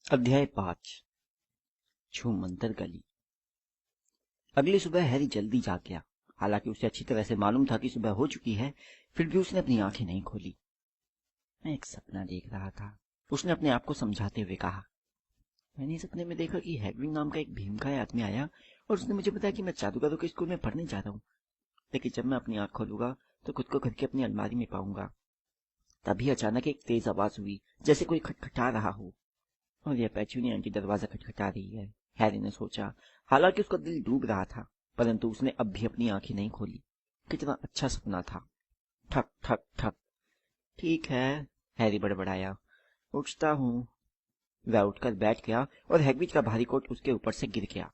अध्याय 5 छूमंतर गली। अगली सुबह हैरी जल्दी जाग गया। हालांकि उसे अच्छी तरह से मालूम था कि सुबह हो चुकी है, फिर भी उसने अपनी आंखें नहीं खोली। मैं एक सपना देख रहा था, उसने अपने आप को समझाते हुए कहा। मैंने सपने में देखा कि हैग्रिड नाम का एक भीमकाय आदमी आया और उसने मुझे बताया कि मैं जादूगरों के स्कूल में पढ़ने जा रहा हूँ। लेकिन जब मैं अपनी आंख खोलूंगा तो खुद को घर की अपनी अलमारी में पाऊंगा। तभी अचानक एक तेज आवाज हुई, जैसे कोई खटखटा रहा हो। और यह पेचूनी आंटी दरवाजा खटखटा रही है, हैरी ने सोचा। हालांकि उसका दिल डूब रहा था, परंतु उसने अब भी अपनी आंखें नहीं खोली। कितना अच्छा सपना था। ठक ठक ठक। ठीक है, हैरी बड़बड़ाया। उठता हूँ। वह उठकर बैठ गया और हैग्रिड का भारी कोट उसके ऊपर से गिर गया।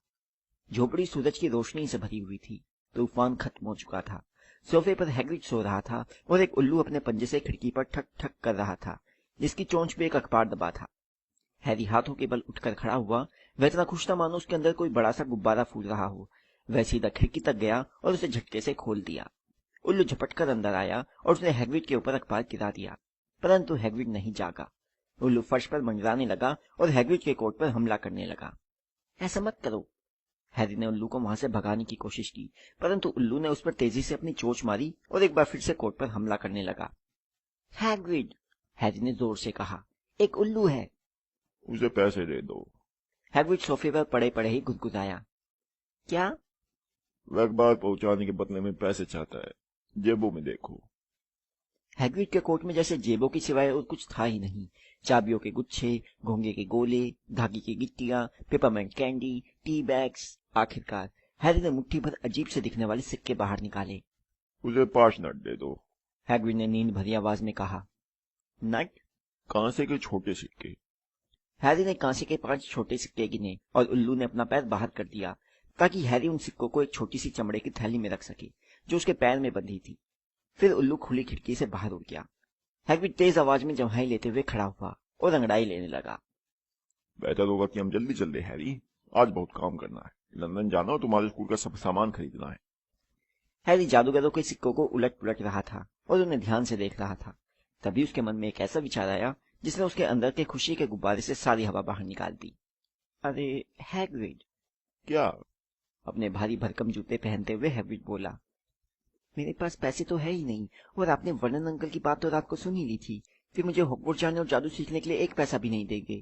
झोपड़ी सूरज की रोशनी से भरी हुई थी। तूफान खत्म हो चुका था। सोफे पर हैग्रिड सो रहा था और एक उल्लू अपने पंजे से खिड़की पर ठक ठक कर रहा था, जिसकी चोंच पे एक अखबार दबा था। हैरी हाथों के बल उठकर खड़ा हुआ। वह इतना खुश था मानो उसके अंदर कोई बड़ा सा गुब्बारा फूल रहा हो। वह सीधा खिड़की तक गया और उसे झटके से खोल दिया। उल्लू झपटकर अंदर आया और उसने हैग्रिड के ऊपर अखबार गिरा दिया, परंतु हैग्रिड नहीं जागा। उल्लू फर्श पर मंडराने लगा और हैग्रिड के कोट पर हमला करने लगा। ऐसा मत करो। हैरी ने उल्लू को वहां से भगाने की कोशिश की, परंतु उल्लू ने उस पर तेजी से अपनी चोंच मारी और एक बार फिर से कोट पर हमला करने लगा। हैग्रिड, हैरी ने जोर से कहा, एक उल्लू है। उसे पैसे दे दो। हैग्रिड सोफे पर पड़े पड़े ही गुदगुदाया। क्या? वह अखबार पहुंचाने के बदले में पैसे चाहता है। जेबों में देखो। हैग्रिड के कोट में जैसे जेबों की सिवाय और कुछ था ही नहीं। चाबियों के गुच्छे, घोंगे के गोले, धागे की गिट्टियां, पेपरमेंट कैंडी, टी बैग्स। आखिरकार हैरी ने मुट्ठी भर अजीब से दिखने वाले सिक्के बाहर निकाले। उसे 5 नट दे दो। हैग्रिड ने नींद भरी आवाज में कहा। नट? कांसे के छोटे सिक्के। हैरी ने कांसे के 5 छोटे सिक्के गिने और उल्लू ने अपना पैर बाहर कर दिया, ताकि हैरी उन सिक्कों को एक छोटी सी चमड़े की थैली में रख सके, जो उसके पैर में बंधी थी। फिर उल्लू खुली खिड़की से बाहर उड़ गया। हैग्रिड तेज आवाज में जम्हाई लेते हुए खड़ा हुआ और अंगड़ाई लेने लगा। बेहतर होगा कि हम जल्दी चल दे हैरी। आज बहुत काम करना है। लंदन जाना और तुम्हारे स्कूल का सब सामान खरीदना है। हैरी जादूगरों के सिक्कों को उलट पुलट रहा था और उन्हें ध्यान से देख रहा था। तभी उसके मन में एक ऐसा विचार आया जिसने उसके अंदर के खुशी के गुब्बारे से सारी हवा बाहर निकाल दी। अरे हैग्रिड! क्या? अपने भारी भरकम जूते पहनते हुए हैग्रिड बोला। मेरे पास पैसे तो है ही नहीं, और आपने वर्नन अंकल की बात तो रात को सुन ही ली थी। फिर मुझे हॉगवर्ट्स जाने और जादू सीखने के लिए एक पैसा भी नहीं देंगे।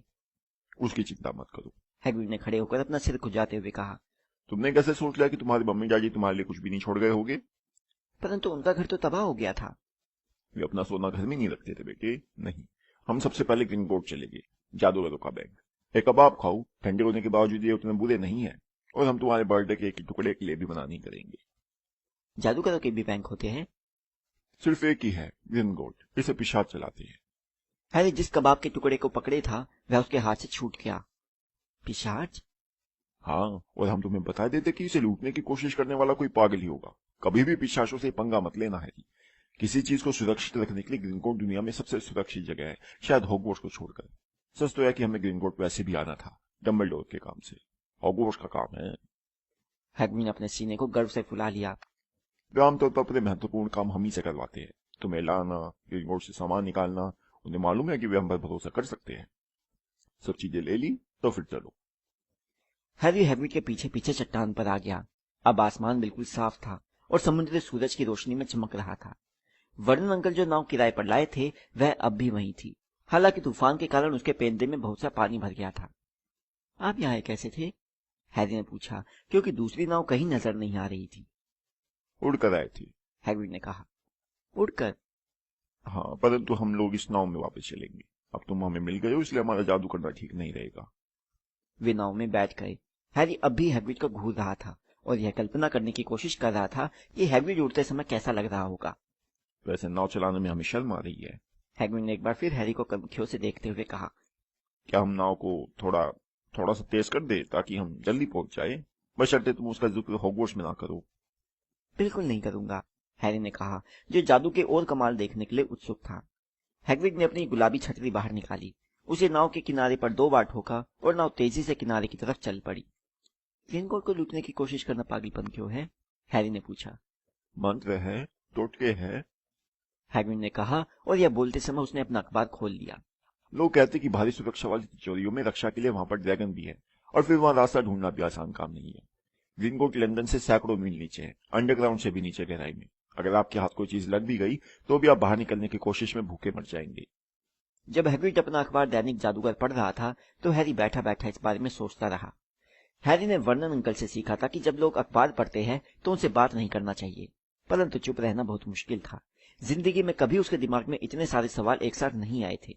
उसकी चिंता मत करो। हैग्रिड ने खड़े होकर अपना सिर खुजाते हुए कहा। तुमने कैसे सोच लिया कि तुम्हारी मम्मी डैडी तुम्हारे लिए कुछ भी नहीं छोड़ गए होंगे? परंतु उनका घर तो तबाह हो गया था। वे अपना सोना घर में नहीं रखते थे बेटे। नहीं, हम सबसे पहले ग्रीनगोट चलेंगे। जादूगरों का बैंक। एक कबाब खाओ। ठंडे होने के बावजूद ये उतने बुरे नहीं है। और हम तुम्हारे बर्थडे के एक टुकड़े के लिए भी मना नहीं करेंगे। जादूगरों के भी बैंक होते हैं? सिर्फ एक ही है, ग्रीनगोट। इसे पिशाच चलाते हैं। हैरी जिस कबाब के टुकड़े को पकड़े था वह उसके हाथ से छूट गया। पिशाच? हाँ, और हम तुम्हें बता देते कि इसे लूटने की कोशिश करने वाला कोई पागल ही होगा। कभी भी पिशाचों से पंगा मत लेना है। किसी चीज को सुरक्षित रखने के लिए ग्रीनगोट दुनिया में सबसे सुरक्षित जगह है, शायद हॉगवर्ट्स को छोड़कर। सच तो यह कि हमें ग्रीनगोट वैसे भी आना था, डम्बलडोर के काम से। हॉगवर्ट्स का काम है। हैग्रिड ने अपने सीने को गर्व से फुला लिया। वे आमतौर पर अपने महत्वपूर्ण काम हम ही से करवाते हैं। तुम्हें लाना, ग्रीनगोट से सामान निकालना। उन्हें मालूम है कि वे हम पर भरोसा कर सकते हैं। सब चीजें ले ली तो फिर चलो। हैरी हैग्रिड के पीछे पीछे चट्टान पर आ गया। अब आसमान बिल्कुल साफ था और समुद्र सूरज की रोशनी में चमक रहा था। वर्नन अंकल जो नाव किराए पर लाए थे वह अब भी वहीं थी। हालांकि तूफान के कारण उसके पेंदे में बहुत सा पानी भर गया था। आप यहाँ कैसे थे? हैरी ने पूछा, क्योंकि दूसरी नाव कहीं नजर नहीं आ रही थी। उड़कर आए थे। हैग्रिड ने कहा। उड़कर? हाँ, परंतु हम लोग इस नाव में वापस चलेंगे। अब तुम हमें मिल गए हो, इसलिए हमारा जादू करना ठीक नहीं रहेगा। वे नाव में बैठ गए। हैरी अब भी हैग्रिड को घूर रहा था और यह कल्पना करने की कोशिश कर रहा था कि हैग्रिड उड़ते समय कैसा लग रहा होगा। वैसे नाव चलाने में हमें शर्म आ रही है। हैग्रिड ने एक बार फिर हैरी को कनखियों से देखते हुए कहा। क्या हम नाव को थोड़ा थोड़ा सा तेज कर दे ताकि हम जल्दी पहुंच जाए? बशर्ते तुम उसका जिक्र हॉगवर्ट्स में ना करो। बिल्कुल नहीं करूंगा, हैरी ने कहा, जो जादू के और कमाल देखने के लिए उत्सुक था। हैग्रिड ने अपनी गुलाबी छतरी बाहर निकाली, उसे नाव के किनारे पर 2 बार ठोका और नाव तेजी से किनारे की तरफ चल पड़ी। ग्रीनगोट को लूटने की कोशिश करना पागलपन क्यों है? हैरी ने पूछा। मंत्र है, टोटके है। हैग्रिड ने कहा और यह बोलते समय उसने अपना अखबार खोल लिया। लोग कहते कि भारी सुरक्षा वाली तिजोरियों में रक्षा के लिए वहां पर ड्रैगन भी है, और फिर वहां रास्ता ढूंढना भी आसान काम नहीं है। ग्रीनकोट लंदन से सैकड़ों मील नीचे है, अंडरग्राउंड से भी नीचे गहराई में। अगर आपके हाथ कोई चीज लग भी गई तो भी आप बाहर निकलने की कोशिश में भूखे मर जाएंगे। जब हैग्रिड अपना अखबार दैनिक जादूगर पढ़ रहा था तो हैरी बैठा बैठा इस बारे में सोचता रहा। हैरी ने वर्नन अंकल से सीखा था कि जब लोग अखबार पढ़ते हैं तो उनसे बात नहीं करना चाहिए, परंतु चुप रहना बहुत मुश्किल था। जिंदगी में कभी उसके दिमाग में इतने सारे सवाल एक साथ नहीं आए थे।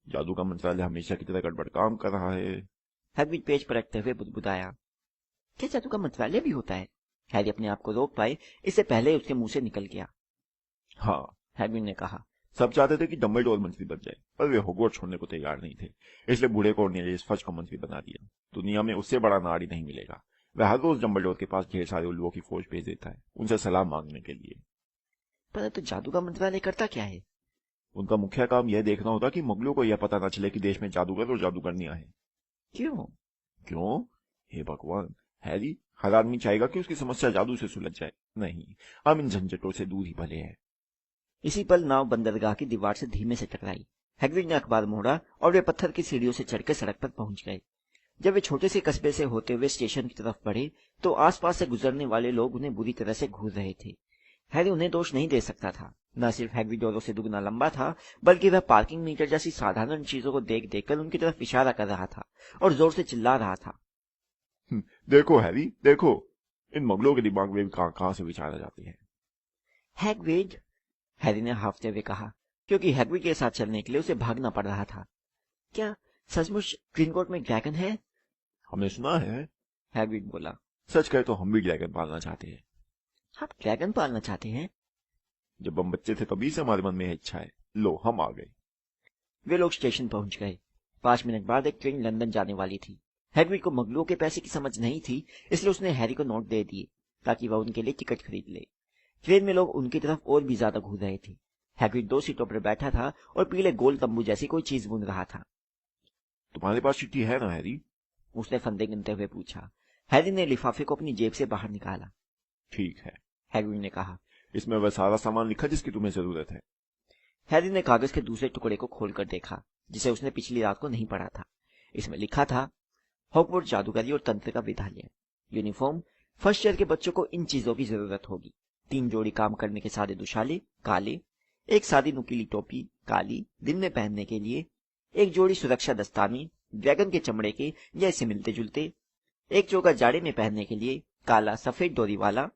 जादू का मंत्रालय हमेशा की तरह गड़बड़ काम कर रहा है। हैग्रिड पेज पर रखते हुए बुदबुदाया। क्या जादू का मंत्रालय भी होता है? हैरी अपने आप को रोक पाए इससे पहले उसके मुंह से निकल गया। हाँ, हैग्रिड ने कहा। सब चाहते थे कि डम्बलडोर मंत्री बन जाए, पर वे हॉगवर्ट्स छोड़ने को तैयार नहीं थे। इसलिए बूढ़े कॉर्नेलियस फज को मंत्री बना दिया। दुनिया में उससे बड़ा नारी नहीं मिलेगा। वह हर रोज डम्बलडोर के पास ढेर सारे उल्लुओं की फौज भेज देता है, उनसे सलाह मांगने के लिए। परंतु जादू का मंत्रालय करता क्या है? उनका मुख्य काम यह देखना होता कि मुगलों को यह पता न चले कि देश में जादूगर और जादूगरनियां हैं। क्यों? क्यों? हे भगवान, हैरी, हर आदमी चाहेगा कि उसकी समस्या जादू से सुलझ जाए। नहीं, हम इन झंझटों से दूर ही भले हैं। इसी पल नाव बंदरगाह की दीवार से धीमे से टकराई। हैग्रिड ने अखबार मोड़ा और वे पत्थर की सीढ़ियों से चढ़कर सड़क पर पहुंच गए। जब वे छोटे से कस्बे से होते हुए स्टेशन की तरफ बढ़े तो आसपास से गुजरने वाले लोग उन्हें बुरी तरह से घूर रहे थे। हैरी उन्हें दोष नहीं दे सकता था। न सिर्फ हैग्रिड औरों से दुगना लंबा था, बल्कि वह पार्किंग मीटर जैसी साधारण चीजों को देख देखकर उनकी तरफ इशारा कर रहा था और जोर से चिल्ला रहा था। देखो हैरी, देखो, इन मुगलों के दिमाग में कहां से विचार आ जाते हैं। हैग्रिड, हैरी ने हाफते हुए कहा, क्योंकि हैग्रिड के साथ चलने के लिए उसे भागना पड़ रहा था। क्या सचमुच ग्रीनकोट में ड्रैगन है? हमने सुना है, हैग्रिड बोला। सच कहे तो हम भी ड्रैगन पालना चाहते हैं। आप ड्रैगन पालना चाहते हैं? जब हम बच्चे थे तभी से हमारे मन में यह इच्छा है। लो, हम आ गए। वे लोग स्टेशन पहुंच गए। 5 मिनट बाद एक ट्रेन लंदन जाने वाली थी। हैग्रिड को मुगलों के पैसे की समझ नहीं थी, इसलिए उसने हैरी को नोट दे दिए ताकि वह उनके लिए टिकट खरीद ले। ट्रेन में लोग उनकी तरफ और भी ज्यादा घूर रहे थे। हैग्रिड 2 सीटों पर बैठा था और पीले गोल तंबू जैसी कोई चीज बुन रहा था। तुम्हारे पास चिट्ठी है ना हैरी? उसने फंदे गिनते हुए पूछा। हैरी ने लिफाफे को अपनी जेब से बाहर निकाला। ठीक है, हैग्रिड ने कहा। इसमें वह सारा सामान लिखा जिसकी तुम्हें जरूरत है। हैरी ने कागज के दूसरे टुकड़े को खोलकर देखा, जिसे उसने पिछली रात को नहीं पढ़ा था। इसमें लिखा था, हॉगवर्ट्स जादूगरी और तंत्र का विद्यालय, यूनिफॉर्म, फर्स्ट ईयर के बच्चों को इन चीजों की जरूरत होगी। 3 जोड़ी काम करने के सादे दुशाले काले, एक सादी नुकीली टोपी काली दिन में पहनने के लिए, एक जोड़ी सुरक्षा दस्ताने ड्रैगन के चमड़े के या इससे मिलते जुलते, एक चोगा जाड़े में पहनने के लिए काला सफेद डोरी वाला।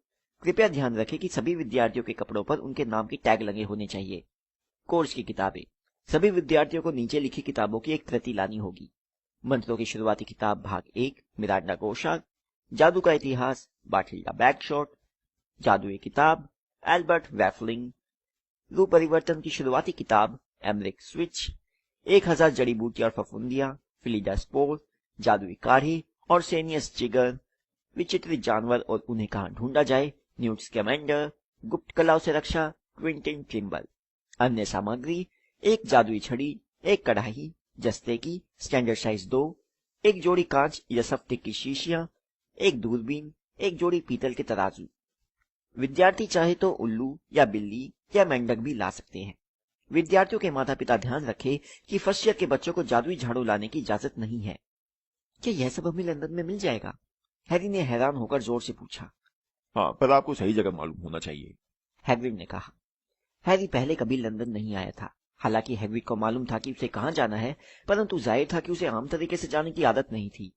कृपया ध्यान रखें कि सभी विद्यार्थियों के कपड़ों पर उनके नाम की टैग लगे होने चाहिए। कोर्स की किताबें, सभी विद्यार्थियों को नीचे लिखी किताबों की एक प्रति लानी होगी। मंत्रों की शुरुआती किताब भाग 1 मिरांडा कोशाग, जादू का इतिहास बाटिल्डा बैगशॉट, जादुई किताब एल्बर्ट वैफलिंग, रूप परिवर्तन की शुरुआती किताब एमरिक स्विच, 1000 जड़ी बूटियां और फफूंदियां फिलिडा स्पोर, जादुई काढ़ी और सेनियस जिगर, विचित्र जानवर और उन्हें कहां ढूंढा जाए न्यूट स्कैमेंडर, गुप्त कलाओं से रक्षा क्विंटिन ट्रिम्बल, अन्य सामग्री, एक जादुई छड़ी, एक कढ़ाई जस्ते की स्टैंडर्ड साइज 2, एक जोड़ी कांच या सफ्टिक की शीशियां, एक दूरबीन, एक जोड़ी पीतल के तराजू। विद्यार्थी चाहे तो उल्लू या बिल्ली या मेंढक भी ला सकते हैं। विद्यार्थियों के माता पिता ध्यान रखें कि फर्स्ट ईयर के बच्चों को जादुई झाड़ू लाने की इजाजत नहीं है। क्या यह सब हमें लंदन में मिल जाएगा? हैरी ने हैरान होकर जोर से पूछा। हाँ, पर आपको सही जगह मालूम होना चाहिए, हैग्रिड ने कहा। हैरी पहले कभी लंदन नहीं आया था। हालांकि हैग्रिड को मालूम था कि उसे कहां जाना है, परंतु जाहिर था कि उसे आम तरीके से जाने की आदत नहीं थी।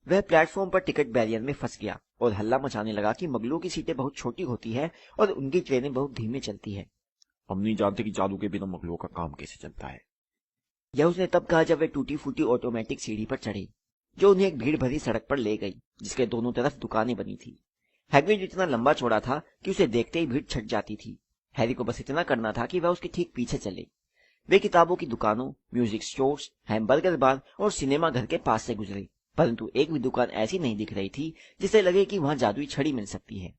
वह प्लेटफॉर्म पर टिकट बैरियर में फंस गया और हल्ला मचाने लगा कि मुगलों की सीटें बहुत छोटी होती है और उनकी ट्रेनें बहुत धीमे चलती है। हम नहीं जानते कि जादू के बिना मुगलों का काम कैसे चलता है। यह उसने तब कहा जब वे टूटी फूटी ऑटोमेटिक सीढ़ी पर चढ़े, जो उन्हें एक भीड़ भरी सड़क पर ले गई, जिसके दोनों तरफ दुकानें बनी थी। हैग्रिड इतना लंबा चौड़ा था कि उसे देखते ही भीड़ छट जाती थी। हैरी को बस इतना करना था कि वह उसके ठीक पीछे चले। वे किताबों की दुकानों, म्यूजिक स्टोर्स, हैमबर्गर बार और सिनेमा घर के पास से गुजरे, परंतु एक भी दुकान ऐसी नहीं दिख रही थी जिसे लगे कि वहां जादुई छड़ी मिल सकती है।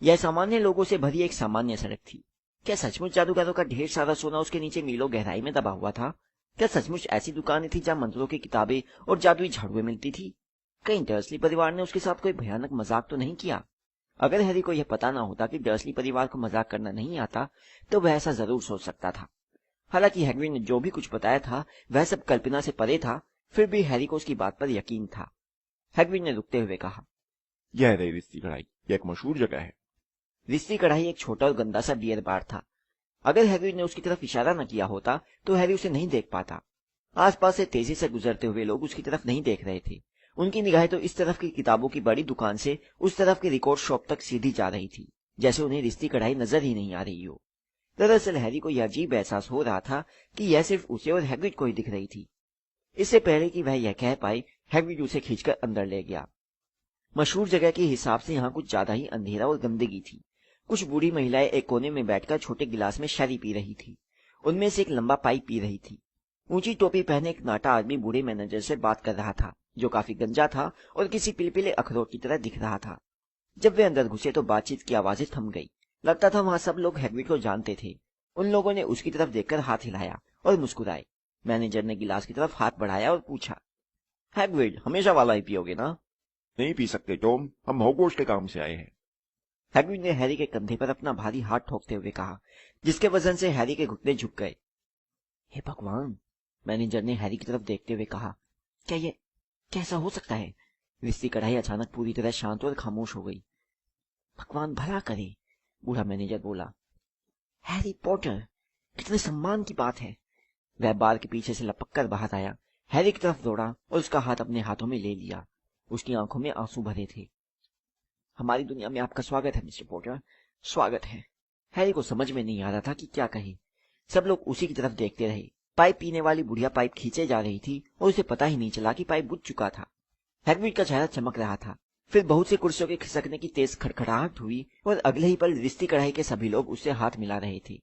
यह सामान्य लोगों से भरी एक सामान्य सड़क थी। क्या सचमुच जादूगरों का ढेर सारा सोना उसके नीचे मीलों गहराई में दबा हुआ था? क्या सचमुच ऐसी दुकानें थी जहां मंत्रों की किताबें और जादुई झाड़ुएं मिलती थी? कहीं डर्सली परिवार ने उसके साथ कोई भयानक मजाक तो नहीं किया? अगर हैरी को यह पता ना होता कि डर्सली परिवार को मजाक करना नहीं आता, तो वह ऐसा जरूर सोच सकता था। हालांकि हैग्रिड ने जो भी कुछ बताया था वह सब कल्पना से परे था, फिर भी हैरी को उसकी बात पर यकीन था। हैग्रिड ने रुकते हुए कहा, यह रही रिश्ती कढ़ाई, यह एक मशहूर जगह है। रिश्ती कढ़ाई एक छोटा और गंदा सा बियर बार था। अगर हैग्रिड ने उसकी तरफ इशारा न किया होता तो हैरी उसे नहीं देख पाता। आसपास से तेजी से गुजरते हुए लोग उसकी तरफ नहीं देख रहे थे। उनकी निगाहें तो इस तरफ की किताबों की बड़ी दुकान से उस तरफ की रिकॉर्ड शॉप तक सीधी जा रही थी, जैसे उन्हें रिश्ती कढ़ाई नजर ही नहीं आ रही हो। दरअसल हैरी को यह अजीब एहसास हो रहा था कि यह सिर्फ उसे और हैग्रिड को ही दिख रही थी। इससे पहले कि वह यह कह पाए, हैग्रिड उसे खींचकर अंदर ले गया। मशहूर जगह के हिसाब से यहाँ कुछ ज्यादा ही अंधेरा और गंदगी थी। कुछ बूढ़ी महिलाएं एक कोने में बैठकर छोटे गिलास में शर्री पी रही थी। उनमें से एक लंबा पाइप पी रही थी। ऊंची टोपी पहने एक नाटा आदमी बूढ़े मैनेजर से बात कर रहा था, जो काफी गंजा था और किसी पिलपिले अखरोट की तरह दिख रहा था। जब वे अंदर घुसे तो बातचीत की आवाजें थम गई। लगता था वहां सब लोग हैग्रिड को जानते थे। उन लोगों ने उसकी तरफ देखकर हाथ हिलाया और मुस्कुराए। मैनेजर ने गिलास की तरफ हाथ बढ़ाया और पूछा, हैग्रिड, हमेशा वाला ही पियोगे ना? नहीं पी सकते टॉम, हम हॉगवर्ट्स के काम से आए हैं। हैग्रिड ने हैरी के कंधे पर अपना भारी हाथ ठोकते हुए कहा, जिसके वजन से हैरी के घुटने झुक गए। हे भगवान, मैनेजर ने हैरी की तरफ देखते हुए कहा, क्या ये कैसा हो सकता है? रिश्ती कढ़ाई अचानक पूरी तरह शांत और खामोश हो गई। भगवान भला करे, बूढ़ा मैनेजर बोला। हैरी पॉटर, कितने सम्मान की बात है। वह बार के पीछे से लपक कर बाहर आया, हैरी की तरफ दौड़ा और उसका हाथ अपने हाथों में ले लिया। उसकी आंखों में आंसू भरे थे। हमारी दुनिया में आपका स्वागत है मिस्टर पॉटर, स्वागत है। हैरी को समझ में नहीं आ रहा था कि क्या कहे। सब लोग उसी की तरफ देखते रहे। पाइप पीने वाली बुढ़िया पाइप खींचे जा रही थी और उसे पता ही नहीं चला कि पाइप बुझ चुका था। हैग्रिड का चेहरा चमक रहा था। फिर बहुत सी कुर्सियों के खिसकने की तेज खड़खड़ाहट हुई और अगले ही पल रिश्ती कढ़ाई के सभी लोग उससे हाथ मिला रहे थे।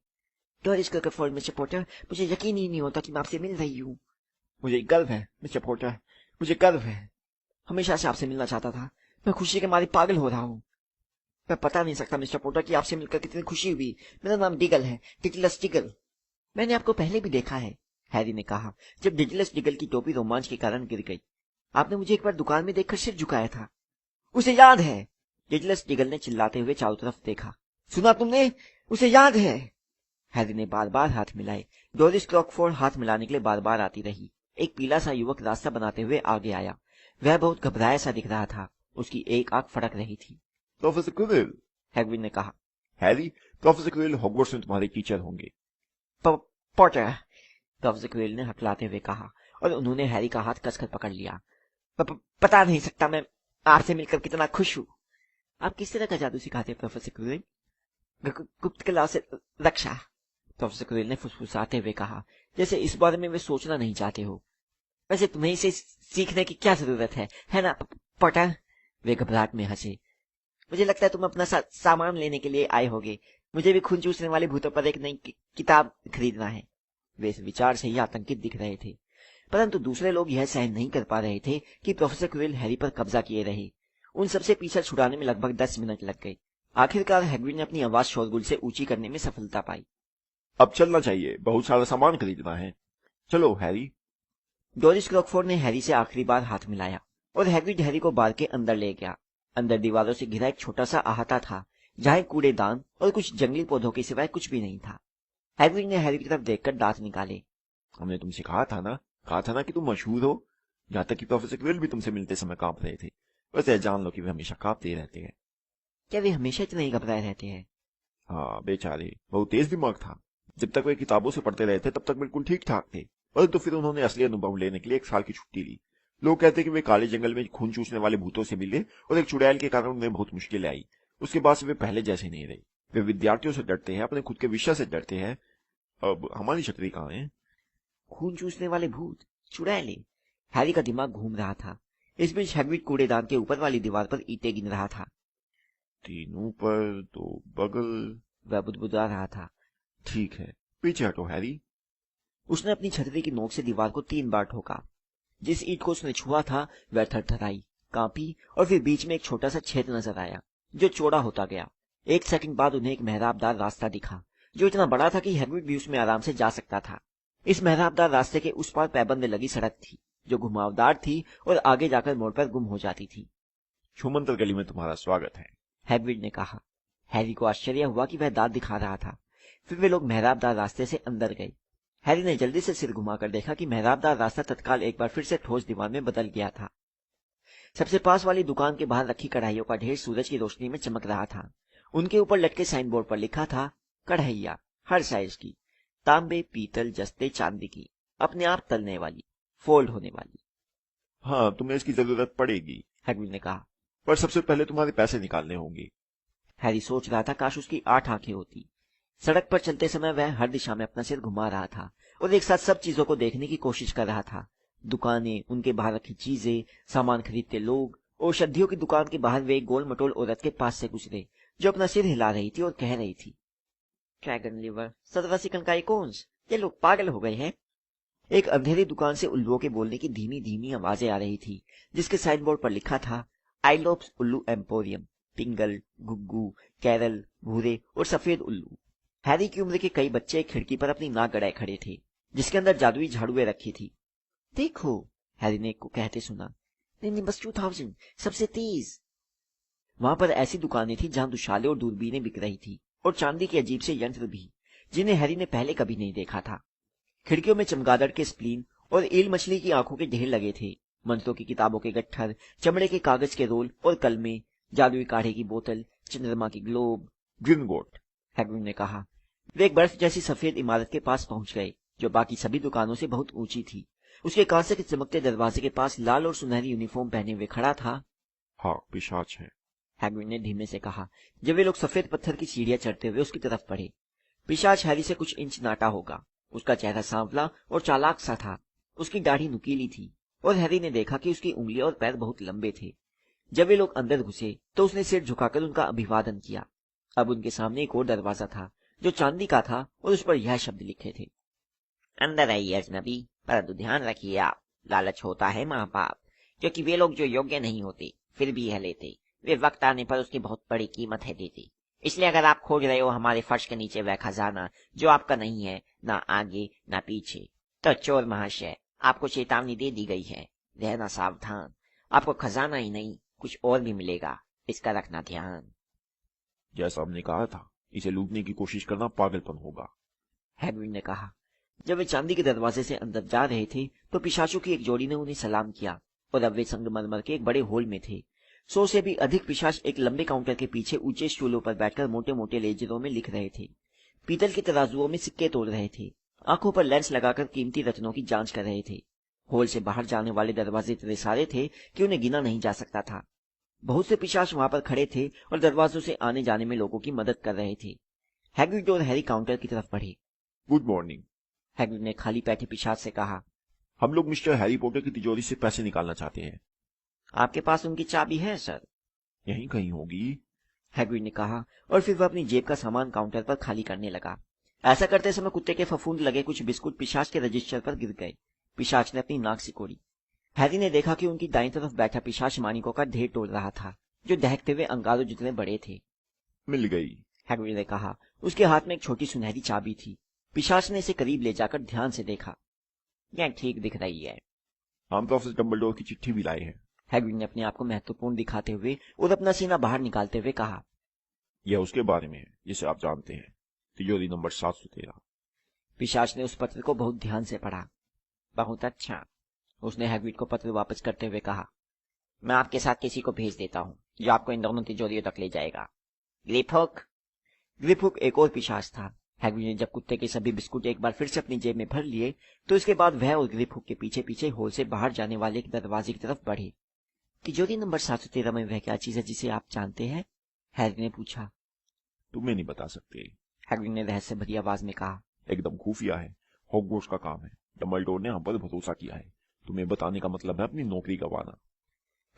मिस्टर पॉटर, मुझे यकीन ही नहीं होता कि मैं आपसे मिल रही हूँ। मुझे गर्व है मिस्टर पॉटर, मुझे गर्व है। हमेशा से आपसे मिलना चाहता था। मैं खुशी के मारे पागल हो रहा हूँ। मैं बता नहीं सकता मिस्टर पॉटर कि आपसे मिलकर कितनी खुशी हुई। मेरा नाम डिगल है, डिगलस डिगल। मैंने आपको पहले भी देखा है, हैरी ने कहा, जब डिगलस डिगल की टोपी रोमांच के कारण गिर गई। आपने मुझे एक बार दुकान में देखकर सिर झुकाया था। उसे याद है, डिगलस डिगल ने चिल्लाते हुए चारों तरफ देखा। सुना तुमने? उसे याद है। हैरी ने बार बार हाथ मिलाए। डोरिस क्रॉकफोर्ड हाथ मिलाने के लिए बार बार आती रही। एक पीला सा युवक रास्ता बनाते हुए आगे आया। वह बहुत घबराया सा दिख रहा था। उसकी एक आंख फड़क रही थी। प्रोफेसर क्विरिल, हैग्रिड ने कहा। हैरी, प्रोफेसर क्विरिल हॉगवर्ट्स में तुम्हारे टीचर होंगे। पॉटर, प्रोफेसर क्विरिल ने हकलाते हुए कहा और उन्होंने हैरी का हाथ कसकर पकड़ लिया। बता नहीं सकता मैं आपसे मिलकर कितना खुश हूँ। आप किस तरह का जादू सिखाते हैं प्रोफेसर क्विरिल? गुप्त कला से रक्षा, प्रोफेसर क्विरिल ने फुसफुसाते हुए कहा, जैसे इस बारे में वे सोचना नहीं चाहते हो। वैसे तुम्हें इसे सीखने की क्या जरूरत है ना पॉटर? वे घबराहट में हंसे। मुझे लगता है तुम अपना सामान लेने के लिए आए होगे। मुझे भी खून चूसने वाले भूतों पर एक नई किताब खरीदना है। वे इस विचार से ही आतंकित दिख रहे थे, परंतु दूसरे लोग यह सहन नहीं कर पा रहे थे कि प्रोफेसर क्विरिल हैरी पर कब्जा किए रहे। उन सबसे पीछा छुड़ाने में लगभग 10 मिनट लग गए। आखिरकार हैग्रिड ने अपनी आवाज शोरगुल से ऊंची करने में सफलता पाई। अब चलना चाहिए, बहुत सारा सामान खरीदना है। चलो हैरी। डोरिस क्रॉकफोर्ड ने हैरी से आखिरी बार हाथ मिलाया और हैग्रिड हैरी को बार के अंदर ले गया। अंदर दीवारों से घिरा एक छोटा सा अहाता था, जहाँ कूड़ेदान और कुछ जंगली पौधों के सिवाय कुछ भी नहीं था। हैग्रिड ने हैरी की तरफ देखकर दांत निकाले। हमने तुमसे कहा था ना कि तुम मशहूर हो। यहाँ तक कि प्रोफेसर क्विरिल भी तुमसे मिलते समय कांप रहे थे। वैसे जान लो कि वे हमेशा कांपते रहते हैं। क्या वे हमेशा इतने ही घबराए रहते हैं? हाँ बेचारे, बहुत तेज दिमाग था। जब तक वे किताबों से पढ़ते रहे थे तब तक बिल्कुल ठीक ठाक थे, परंतु फिर उन्होंने असली अनुभव लेने के लिए 1 साल की छुट्टी ली। लोग कहते कि वे काले जंगल में खून चूसने वाले भूतों से मिले और एक चुड़ैल के कारण उन्हें बहुत मुश्किलें आई। उसके बाद से वे पहले जैसे नहीं रहे। वे विद्यार्थियों से डरते हैं, अपने खुद के विषय से डरते हैं। अब हमारी छतरी कहाँ है? खून चूसने वाले भूत, चुड़ैले। हैरी का दिमाग घूम रहा था। इस बीच हैग्रिड कूड़ेदान के ऊपर वाली दीवार पर ईंटें गिन रहा था। 3 ऊपर 2 बगल, वह बुदबुदा रहा था। ठीक है, पीछे हटो हैरी। उसने अपनी छतरी की नोक से दीवार को 3 बार ठोका। जिस ईंट को उसने छुआ था वह थरथराई, कांपी और फिर बीच में एक छोटा सा छेद नजर आया, जो चौड़ा होता गया। 1 सेकंड बाद उन्हें एक मेहराबदार रास्ता दिखा, जो इतना बड़ा था कि हैग्रिड भी उसमें आराम से जा सकता था। इस मेहराबदार रास्ते के उस पार पैबंद लगी सड़क थी, जो घुमावदार थी और आगे जाकर मोड़ पर गुम हो जाती थी। छुमंतर गली में तुम्हारा स्वागत है, हैग्रिड ने कहा। हैरी को आश्चर्य हुआ कि वह दांत दिखा रहा था। फिर वे लोग मेहराबदार रास्ते से अंदर गए। हैरी ने जल्दी से सिर घुमाकर देखा कि मेहराबदार रास्ता तत्काल एक बार फिर से ठोस दीवार में बदल गया था। सबसे पास वाली दुकान के बाहर रखी कढ़ाइयों का ढेर सूरज की रोशनी में चमक रहा था। उनके ऊपर लटके साइन बोर्ड पर लिखा था, कढ़ाइया हर साइज की, तांबे, पीतल, जस्ते, चांदी की, अपने आप तलने वाली, फोल्ड होने वाली। हाँ, तुम्हें इसकी जरूरत पड़ेगी, हैग्रिड ने कहा। पर सबसे पहले तुम्हारे पैसे निकालने होंगे। हैरी सोच रहा था काश उसकी 8 आंखें होती। सड़क पर चलते समय वह हर दिशा में अपना सिर घुमा रहा था और एक साथ सब चीजों को देखने की कोशिश कर रहा था। दुकानें, उनके बाहर रखी चीजें, सामान खरीदते लोग, औषधियों की दुकान के बाहर वे एक गोल मटोल औरत के पास से गुजरे जो अपना सिर हिला रही थी और कह रही थी, ड्रैगन लिवर, सदवासिकन का इकोन्स, ये लोग पागल हो गए हैं। एक अंधेरी दुकान से उल्लुओं के बोलने की धीमी धीमी आवाजें आ रही थी, जिसके साइन बोर्ड पर लिखा था, आइलोप्स उल्लू एम्पोरियम, पिंगल, गुग्गू, कैरल, भूरे और सफेद उल्लू। हैरी की उम्र के कई बच्चे एक खिड़की पर अपनी नाक गड़ाए खड़े थे, जिसके अंदर जादुई झाड़ुएं रखी थी। देखो, हैरी ने एक को कहते सुना, निम्बस 2000 सबसे तेज। वहां पर ऐसी दुकानें थी जहां दुशाले और दूरबीनें बिक रही थी, और चांदी के अजीब से यंत्र भी, जिन्हें हैरी ने पहले कभी नहीं देखा था। खिड़कियों में चमगादड़ के स्प्लीन और ईल मछली की आंखों के ढेर लगे थे। मंत्रों की किताबों के गट्ठर, चमड़े के कागज के रोल और कलमे, जादुई काढ़े की बोतल, चंद्रमा की ग्लोब। ग्रिनगोट, हैग्रिड ने कहा। वे एक बर्फ जैसी सफेद इमारत के पास पहुंच गए, जो बाकी सभी दुकानों से बहुत ऊंची थी। उसके कांसे के चमकते दरवाजे के पास लाल और सुनहरी यूनिफॉर्म पहने हुए खड़ा था। हाँ, पिशाच है, हैग्रिड ने धीमे से कहा, जब वे लोग सफेद पत्थर की सीढ़ियां चढ़ते हुए उसकी तरफ बढ़े। पिशाच हैरी से कुछ इंच नाटा होगा। उसका चेहरा सांवला और चालाक सा था। उसकी दाढ़ी नुकीली थी और हैरी ने देखा कि उसकी उंगलियां और पैर बहुत लंबे थे। जब वे लोग अंदर घुसे तो उसने सिर झुकाकर उनका अभिवादन किया। अब उनके सामने एक और दरवाजा था जो चांदी का था और उस पर यह शब्द लिखे थे, अंदर आइए अजनबी, परंतु ध्यान रखिए आप, लालच होता है महापाप, क्योंकि वे लोग जो योग्य नहीं होते फिर भी यह लेते, वे वक्त आने पर उसकी बहुत बड़ी कीमत है देते। इसलिए अगर आप खोज रहे हो हमारे फर्श के नीचे वह खजाना जो आपका नहीं है, ना आगे ना पीछे, तो चोर महाशय, आपको चेतावनी दे दी गई है, रहना सावधान। आपको खजाना ही नहीं कुछ और भी मिलेगा, इसका रखना ध्यान। जैसा हमने कहा था, इसे लूटने की कोशिश करना पागलपन होगा, हैग्रिड ने कहा। जब वे चांदी के दरवाजे से अंदर जा रहे थे तो पिशाचों की एक जोड़ी ने उन्हें सलाम किया और अब वे संगमरमर के एक बड़े हॉल में थे। 100 से भी अधिक पिशाच एक लंबे काउंटर के पीछे ऊंचे स्टूलों पर बैठकर मोटे मोटे लेजरों में लिख रहे थे। पीतल के तराजुओं में सिक्के तोड़ रहे थे। आंखों पर लेंस लगाकर कीमती रत्नों की जांच कर रहे थे। हॉल से बाहर जाने वाले दरवाजे इतने सारे थे कि उन्हें गिना नहीं जा सकता था। बहुत से पिशाच वहां पर खड़े थे और दरवाजों से आने जाने में लोगों की मदद कर रहे थे। हैग्रिड और हैरी काउंटर की तरफ बढ़े। गुड मॉर्निंग, हैग्रिड ने खाली बैठे पिशाच से कहा, हम लोग मिस्टर हैरी पॉटर की तिजोरी से पैसे निकालना चाहते हैं। आपके पास उनकी चाबी है सर? यहीं कहीं होगी, हैग्रिड ने कहा और फिर वह अपनी जेब का सामान काउंटर पर खाली करने लगा। ऐसा करते समय कुत्ते के फफूंद लगे कुछ बिस्कुट पिशाच के रजिस्टर पर गिर गए। पिशाच ने अपनी नाक सिकोड़ी। हैरी ने देखा कि उनकी दाईं तरफ बैठा पिशाच मानिकों का ढेर तोड़ रहा था, जो दहकते हुए अंगारों जितने बड़े थे। मिल गई, हैग्रिड ने कहा। उसके हाथ में एक छोटी सुनहरी चाबी थी। पिशाच ने इसे करीब ले जाकर ध्यान से देखा। यह ठीक दिख रही है। हम तो ऑफिसर डंबलडोर की चिट्ठी भी लाए हैं। हैग्रिड ने अपने आप को महत्वपूर्ण दिखाते हुए और अपना सीना बाहर निकालते हुए कहा, यह उसके बारे में है जिसे आप जानते हैं, तिजोरी नंबर 713। पिशाच ने उस पत्र को बहुत ध्यान से पढ़ा। बहुत अच्छा, उसने हैग्रिड को पत्र वापस करते हुए कहा। मैं आपके साथ किसी को भेज देता हूँ जो आपको इन दोनों तिजोरियों तक ले जाएगा। ग्रिपहुक। ग्रिपहुक एक और पिशाच था। हैग्रिड ने जब कुत्ते के सभी बिस्कुट एक बार फिर से अपनी जेब में भर लिए तो इसके बाद वह और ग्रिपहुक के पीछे पीछे हॉल से बाहर जाने वाले एक दरवाजे की तरफ बढ़े। तिजोरी नंबर 713 में वह क्या चीज है जिसे आप जानते हैं? हैरी ने पूछा। तुम्हें नहीं बता सकते, हैग्रिड ने रहस्य भरी आवाज में कहा। एकदम खुफिया है, हॉगवर्ट्स का काम है। डंबलडोर ने हम पर भरोसा किया है। तुम्हें बताने का मतलब है अपनी नौकरी गंवाना।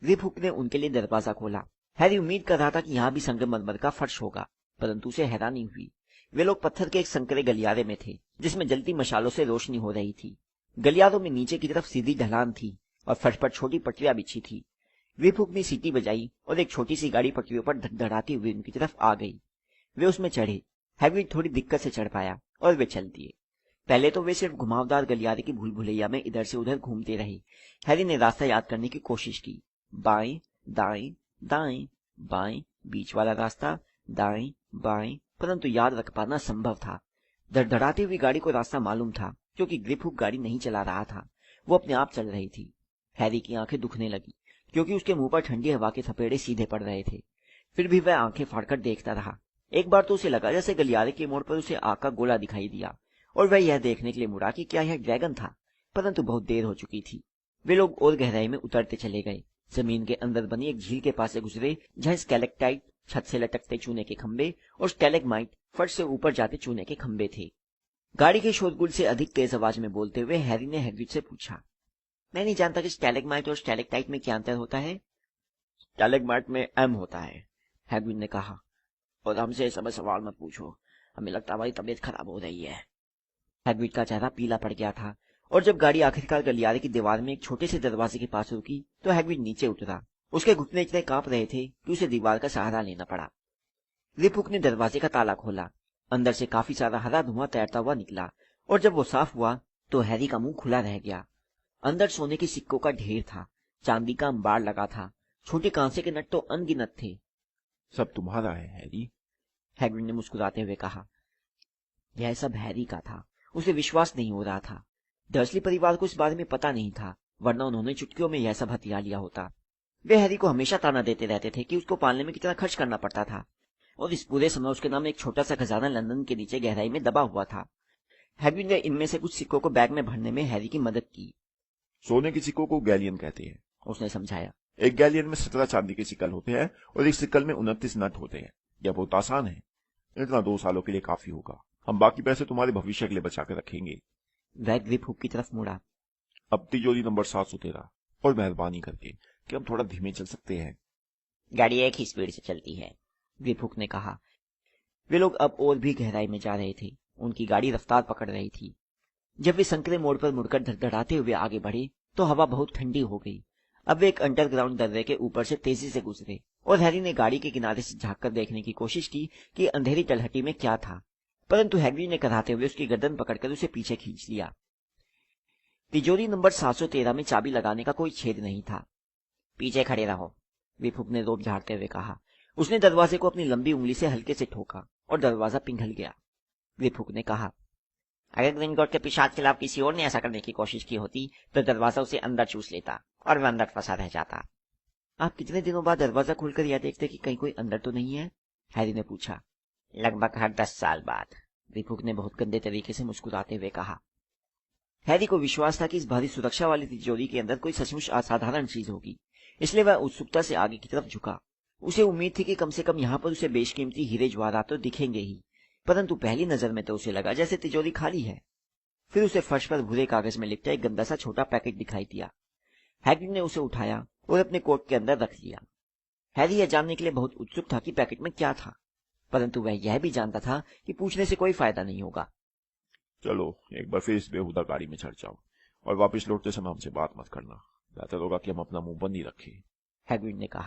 ग्रिपहुक ने उनके लिए दरवाजा खोला। हैरी उम्मीद कर रहा था कि यहाँ भी संगमरमर का फर्श होगा, परंतु उसे हैरानी हुई। वे लोग पत्थर के एक संकरे गलियारे में थे जिसमें जलती मशालों से रोशनी हो रही थी। गलियारों में नीचे की तरफ सीधी ढलान थी और फर्श पर छोटी पटरियां बिछी थी। ग्रिपहुक ने सीटी बजाई और एक छोटी सी गाड़ी पटरियों पर धड़धड़ाती हुई उनकी तरफ आ गई। वे उसमें चढ़े। हैग्रिड थोड़ी दिक्कत से चढ़ पाया और वे चल दिए। पहले तो वे सिर्फ घुमावदार गलियारे की भूल भुलैया में इधर से उधर घूमते रहे। हैरी ने रास्ता याद करने की कोशिश की। बाएं, दाएं, दाएं, बाएं, बीच वाला रास्ता, दाएं, बाएं, परंतु याद रख पाना संभव था। धड़धड़ाती हुई गाड़ी को रास्ता मालूम था, क्योंकि ग्रिपहुक गाड़ी नहीं चला रहा था, वो अपने आप चल रही थी। हैरी की आंखें दुखने लगी क्योंकि उसके मुंह पर ठंडी हवा के थपेड़े सीधे पड़ रहे थे। फिर भी वह आंखें फाड़कर देखता रहा। एक बार तो उसे लगा जैसे गलियारे के मोड़ पर उसे आग का गोला दिखाई दिया और वह यह देखने के लिए मुड़ा कि क्या यह ड्रैगन था, परंतु बहुत देर हो चुकी थी। वे लोग और गहराई में उतरते चले गए। जमीन के अंदर बनी एक झील के पास से गुजरे जहां स्टैलेक्टाइट छत से लटकते चूने के खंभे और स्टैलेग्माइट फर्श से ऊपर जाते चूने के खंभे थे। गाड़ी के शोरगुल से अधिक तेज आवाज में बोलते हुए हैरी ने हैग्रिड से पूछा, मैं नहीं जानता कि स्टैलेग्माइट और स्टैलेक्टाइट में क्या अंतर होता है। स्टैलेग्माइट में एम होता है, हैग्रिड ने कहा, और हमसे इस समय सवाल मत पूछो, हमें लगता है हमारी तबीयत खराब हो रही है। हैग्रिड का चेहरा पीला पड़ गया था और जब गाड़ी आखिरकार गलियारे की दीवार में एक छोटे से दरवाजे के पास रुकी तो हैग्रिड नीचे उतरा। उसके घुटने इतने कांप रहे थे कि उसे दीवार का सहारा लेना पड़ा। ग्रिपहुक ने दरवाजे का ताला खोला। अंदर से काफी सारा हरा धुआं तैरता हुआ निकला और जब वो साफ हुआ तो हैरी का मुंह खुला रह गया। अंदर सोने के सिक्कों का ढेर था, चांदी का अंबार लगा था, छोटे कांसे के नट तो अनगिनत थे। सब तुम्हारा है हैरी, हैग्रिड ने मुस्कुराते हुए कहा। यह सब हैरी का था। उसे विश्वास नहीं हो रहा था। डर्सली परिवार को इस बारे में पता नहीं था, वरना उन्होंने चुटकियों में यह सब हथिया लिया होता। वे हैरी को हमेशा ताना देते रहते थे कि उसको पालने में कितना खर्च करना पड़ता था, और इस पूरे समय उसके नाम एक छोटा सा खजाना लंदन के नीचे गहराई में दबा हुआ था। हैग्रिड ने इनमें से कुछ सिक्कों को बैग में भरने में हैरी की मदद की। सोने के सिक्कों को गैलियन कहते हैं, उसने समझाया। एक गैलियन में 17 चांदी के सिक्कल होते हैं और एक सिक्कल में 29 नट होते हैं। यह बहुत आसान है, इतना 2 सालों के लिए काफी होगा। हम बाकी पैसे तुम्हारे भविष्य के लिए बचा के रखेंगे। वह ग्रिपहुक की तरफ मुड़ा। अब तिजोरी नंबर 713, और मेहरबानी करके कि हम थोड़ा धीमे चल सकते हैं। गाड़ी एक ही स्पीड से चलती है, ग्रिपहुक ने कहा। वे लोग अब और भी गहराई में जा रहे थे। उनकी गाड़ी रफ्तार पकड़ रही थी। जब वे संकरे मोड़ पर मुड़कर धड़धड़ाते हुए आगे बढ़े तो हवा बहुत ठंडी हो गई। अब वे एक अंडरग्राउंड दर्रे के ऊपर से तेजी से गुजरे और हैरी ने गाड़ी के किनारे से झांककर देखने की कोशिश की कि अंधेरी तलहटी में क्या था, परंतु हैग्रिड ने कराते हुए उसकी गर्दन पकड़कर उसे पीछे खींच लिया। तिजोरी नंबर 713 में चाबी लगाने का कोई छेद नहीं था। पीछे खड़े रहो, ग्रिपहुक ने रोब झाड़ते हुए कहा। उसने दरवाजे को अपनी लंबी उंगली से हल्के से ठोका और दरवाजा पिघल गया। ग्रिपहुक ने कहा, अगर ग्रिंगोट के पिशाच के खिलाफ किसी और ने ऐसा करने की कोशिश की होती तो दरवाजा उसे अंदर चूस लेता और वह अंदर फंसा रह जाता। आप कितने दिनों बाद दरवाजा खोलकर यह देखते कि कहीं कोई अंदर तो नहीं है? हैरी ने पूछा। लगभग हर 10 साल बाद, ग्रिपहुक ने बहुत गंदे तरीके से मुस्कुराते हुए कहा। हैरी को विश्वास था कि इस भारी सुरक्षा वाली तिजोरी के अंदर कोई सचमुच असाधारण चीज होगी, इसलिए वह उत्सुकता से आगे की तरफ झुका। उसे उम्मीद थी कि कम से कम यहाँ पर उसे बेशकीमती हीरे जवाहरात तो दिखेंगे ही, परंतु पहली नजर में तो उसे लगा जैसे तिजोरी खाली है। फिर उसे फर्श पर भूरे कागज में लिपटा एक गंदा सा छोटा पैकेट दिखाई दिया। हैग्रिड ने उसे उठाया और अपने कोट के अंदर रख लिया। हैरी यह जानने के लिए बहुत उत्सुक था कि पैकेट में क्या था, परंतु वह यह भी जानता था कि पूछने से कोई फायदा नहीं होगा। चलो एक बार फिर इस बेहुदा गाड़ी में चढ़ जाओ और वापस लौटते समय हमसे बात मत करना। बेहतर होगा कि हम अपना मुंह बंद ही रखें, हैग्रिड ने कहा।